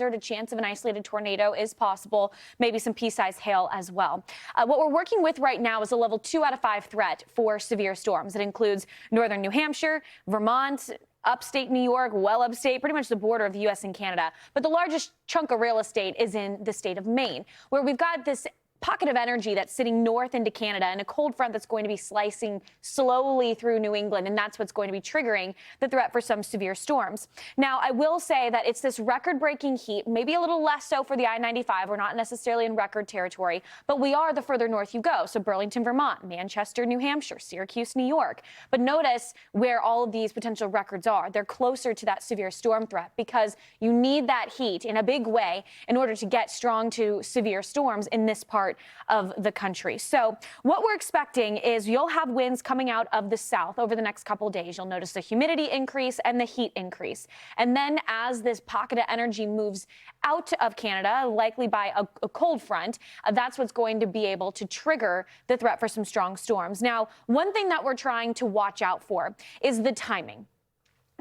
A chance of an isolated tornado is possible, maybe some pea-sized hail as well. What we're working with right now is a level 2 out of 5 threat for severe storms. It includes northern New Hampshire, Vermont, upstate New York, well upstate, pretty much the border of the U.S. and Canada. But the largest chunk of real estate is in the state of Maine, where we've got this pocket of energy that's sitting north into Canada and a cold front that's going to be slicing slowly through New England, and that's what's going to be triggering the threat for some severe storms. Now, I will say that it's this record-breaking heat, maybe a little less so for the I-95. We're not necessarily in record territory, but we are the further north you go. So Burlington, Vermont, Manchester, New Hampshire, Syracuse, New York. But notice where all of these potential records are. They're closer to that severe storm threat because you need that heat in a big way in order to get strong to severe storms in this part of the country. So what we're expecting is you'll have winds coming out of the south over the next couple of days. You'll notice the humidity increase and the heat increase. And then as this pocket of energy moves out of Canada, likely by a cold front, that's what's going to be able to trigger the threat for some strong storms. Now, one thing that we're trying to watch out for is the timing.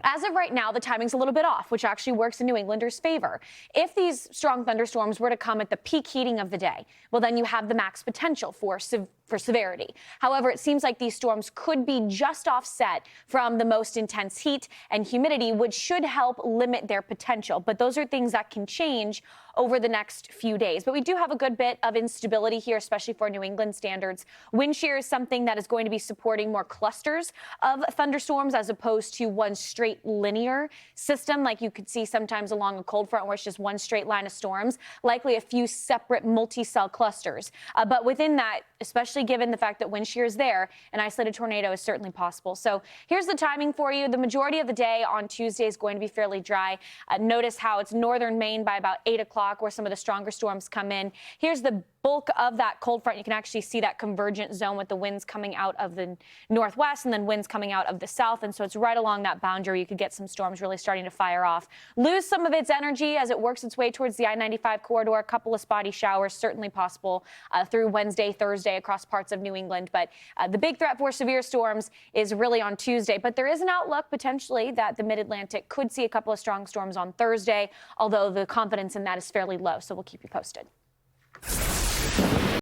As of right now, the timing's a little bit off, which actually works in New Englanders' favor. If these strong thunderstorms were to come at the peak heating of the day, well, then you have the max potential for severity. However, it seems like these storms could be just offset from the most intense heat and humidity, which should help limit their potential. But those are things that can change over the next few days. But we do have a good bit of instability here, especially for New England standards. Wind shear is something that is going to be supporting more clusters of thunderstorms as opposed to one straight linear system like you could see sometimes along a cold front where it's just one straight line of storms, likely a few separate multi-cell clusters. But within that, especially given the fact that wind shear is there, an isolated tornado is certainly possible. So here's the timing for you. The majority of the day on Tuesday is going to be fairly dry. Notice how it's northern Maine by about 8 o'clock where some of the stronger storms come in. Here's the bulk of that cold front. You can actually see that convergent zone with the winds coming out of the northwest and then winds coming out of the south. And so it's right along that boundary. You could get some storms really starting to fire off. Lose some of its energy as it works its way towards the I-95 corridor. A couple of spotty showers certainly possible through Wednesday, Thursday across parts of New England. But the big threat for severe storms is really on Tuesday. But there is an outlook potentially that the mid-Atlantic could see a couple of strong storms on Thursday, although the confidence in that is fairly low. So we'll keep you posted.